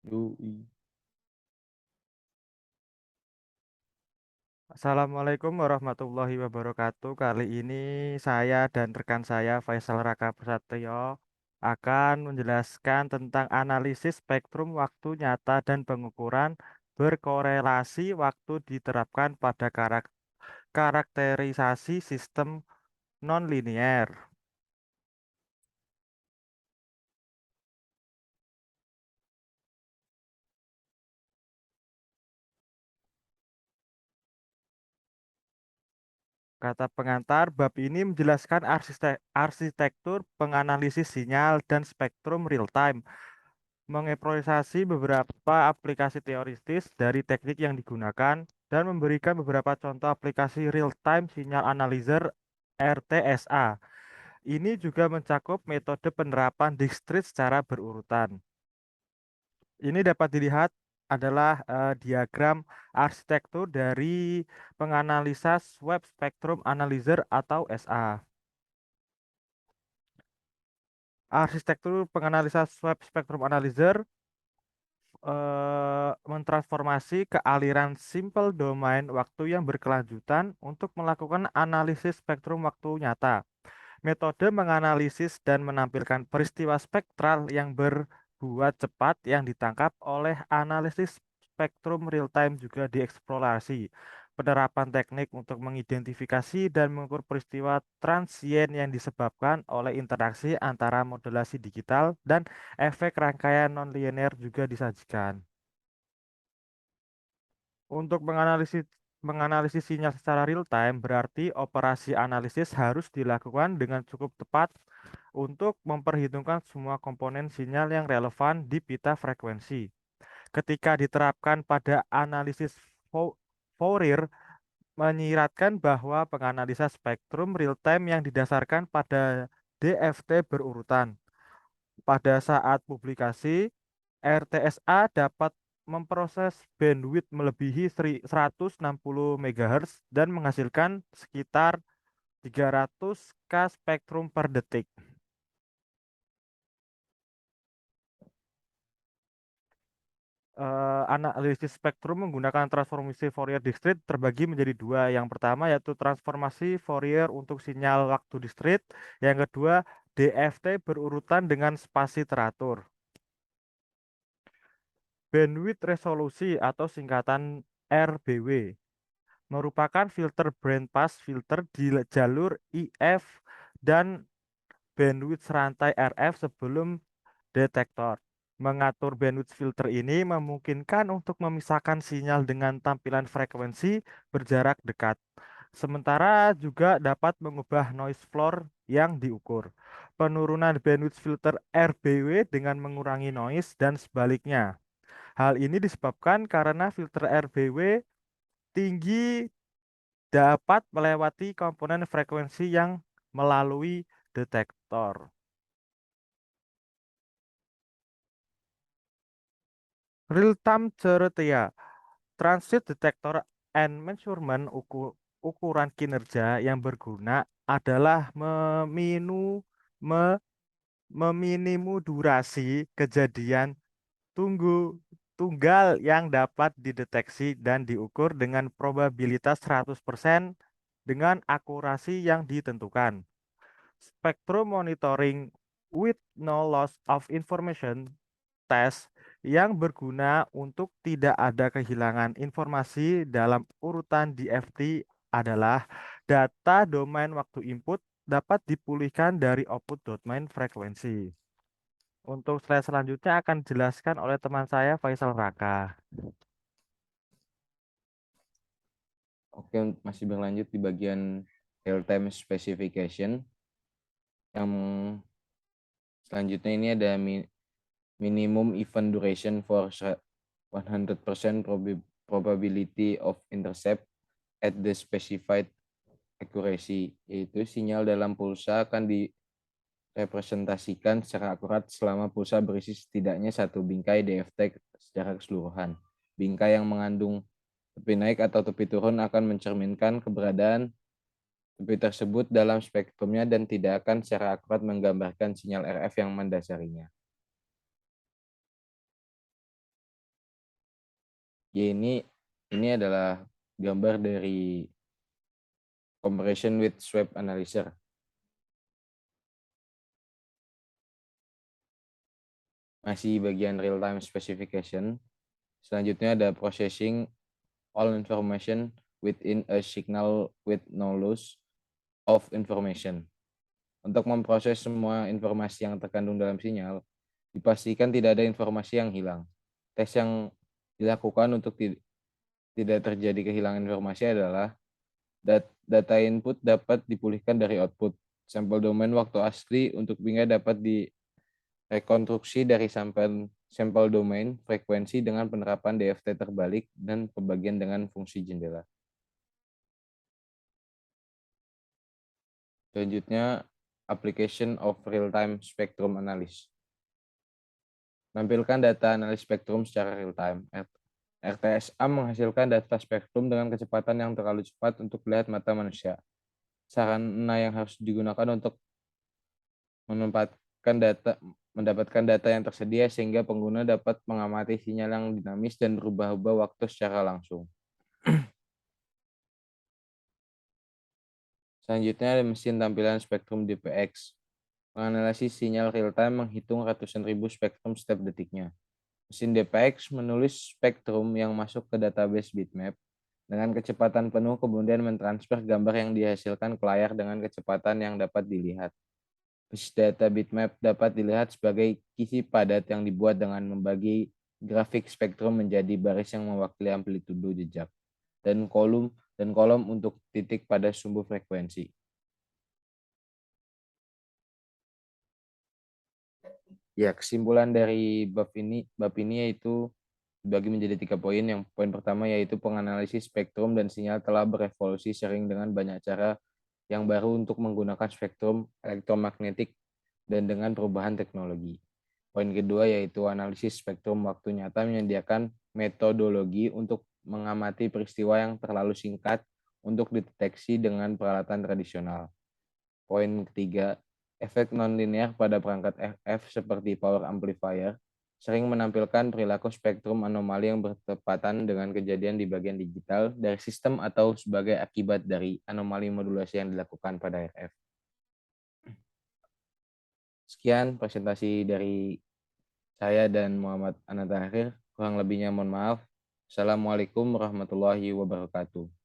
Yoi. Assalamualaikum warahmatullahi wabarakatuh. Kali ini saya dan rekan saya Faisal Raka Prasatyo akan menjelaskan tentang analisis spektrum waktu nyata dan pengukuran berkorelasi waktu diterapkan pada karakterisasi sistem nonlinier. Kata pengantar, bab ini menjelaskan arsitektur penganalisis sinyal dan spektrum real-time, mengeksplorasi beberapa aplikasi teoritis dari teknik yang digunakan, dan memberikan beberapa contoh aplikasi real-time sinyal analyzer RTSA. Ini juga mencakup metode penerapan discrete secara berurutan. Ini dapat dilihat adalah diagram arsitektur dari penganalisa Web Spectrum Analyzer atau SA. Arsitektur penganalisa Web Spectrum Analyzer mentransformasi ke aliran simple domain waktu yang berkelanjutan untuk melakukan analisis spektrum waktu nyata. Metode menganalisis dan menampilkan peristiwa spektral yang berbuat cepat yang ditangkap oleh analisis spektrum real-time juga dieksplorasi. Penerapan teknik untuk mengidentifikasi dan mengukur peristiwa transien yang disebabkan oleh interaksi antara modulasi digital dan efek rangkaian nonlinear juga disajikan. Untuk menganalisis sinyal secara real time berarti operasi analisis harus dilakukan dengan cukup tepat untuk memperhitungkan semua komponen sinyal yang relevan di pita frekuensi. Ketika diterapkan pada analisis Fourier, menyiratkan bahwa penganalisa spektrum real time yang didasarkan pada DFT berurutan. Pada saat publikasi, RTSA dapat memproses bandwidth melebihi 160 MHz dan menghasilkan sekitar 300 K spektrum per detik. Analisis spektrum menggunakan transformasi Fourier discrete terbagi menjadi dua. Yang pertama yaitu transformasi Fourier untuk sinyal waktu discrete. Yang kedua DFT berurutan dengan spasi teratur. Bandwidth resolusi atau singkatan RBW merupakan filter bandpass filter di jalur IF dan bandwidth serantai RF sebelum detektor. Mengatur bandwidth filter ini memungkinkan untuk memisahkan sinyal dengan tampilan frekuensi berjarak dekat. Sementara juga dapat mengubah noise floor yang diukur. Penurunan bandwidth filter RBW dengan mengurangi noise dan sebaliknya. Hal ini disebabkan karena filter RBW tinggi dapat melewati komponen frekuensi yang melalui detektor. Real-time Ceretia, Transit Detector and Measurement ukuran kinerja yang berguna adalah me- meminimu durasi kejadian tunggal yang dapat dideteksi dan diukur dengan probabilitas 100% dengan akurasi yang ditentukan. Spectrum monitoring with no loss of information test yang berguna untuk tidak ada kehilangan informasi dalam urutan DFT adalah data domain waktu input dapat dipulihkan dari output domain frekuensi. Untuk slide selanjutnya akan dijelaskan oleh teman saya Faisal Raka. Oke, masih berlanjut di bagian real-time specification. Yang selanjutnya ini ada minimum event duration for 100% probability of intercept at the specified accuracy, yaitu sinyal dalam pulsa akan direpresentasikan secara akurat selama pulsa berisi setidaknya satu bingkai DFT secara keseluruhan. Bingkai yang mengandung tepi naik atau tepi turun akan mencerminkan keberadaan tepi tersebut dalam spektrumnya dan tidak akan secara akurat menggambarkan sinyal RF yang mendasarinya. Y ini adalah gambar dari comparison with swap analyzer. Masih bagian real time specification. Selanjutnya ada processing all information within a signal with no loss of information. Untuk memproses semua informasi yang terkandung dalam sinyal, dipastikan tidak ada informasi yang hilang. Tes yang dilakukan untuk tidak terjadi kehilangan informasi adalah data input dapat dipulihkan dari output. Sampel domain waktu asli untuk bingkai dapat direkonstruksi dari sampel domain frekuensi dengan penerapan DFT terbalik dan pembagian dengan fungsi jendela. Selanjutnya, application of real-time spectrum analysis. Menampilkan data analis spektrum secara real-time. RTSA menghasilkan data spektrum dengan kecepatan yang terlalu cepat untuk melihat mata manusia. Sarana yang harus digunakan untuk mendapatkan data yang tersedia sehingga pengguna dapat mengamati sinyal yang dinamis dan berubah-ubah waktu secara langsung. Selanjutnya ada mesin tampilan spektrum DPX. Menganalisis sinyal real-time menghitung ratusan ribu spektrum setiap detiknya. Mesin DPX menulis spektrum yang masuk ke database bitmap dengan kecepatan penuh, kemudian mentransfer gambar yang dihasilkan ke layar dengan kecepatan yang dapat dilihat. Base data bitmap dapat dilihat sebagai kisi padat yang dibuat dengan membagi grafik spektrum menjadi baris yang mewakili amplitudo jejak dan kolom untuk titik pada sumbu frekuensi. Ya, kesimpulan dari bab ini yaitu dibagi menjadi 3 poin. Yang poin pertama yaitu penganalisis spektrum dan sinyal telah berevolusi sering dengan banyak cara yang baru untuk menggunakan spektrum elektromagnetik dan dengan perubahan teknologi. Poin kedua yaitu analisis spektrum waktu nyata menyediakan metodologi untuk mengamati peristiwa yang terlalu singkat untuk dideteksi dengan peralatan tradisional. Poin ketiga, efek nonlinear pada perangkat RF seperti power amplifier sering menampilkan perilaku spektrum anomali yang bertepatan dengan kejadian di bagian digital dari sistem atau sebagai akibat dari anomali modulasi yang dilakukan pada RF. Sekian presentasi dari saya dan Muhammad Anatahir. Kurang lebihnya mohon maaf. Assalamualaikum warahmatullahi wabarakatuh.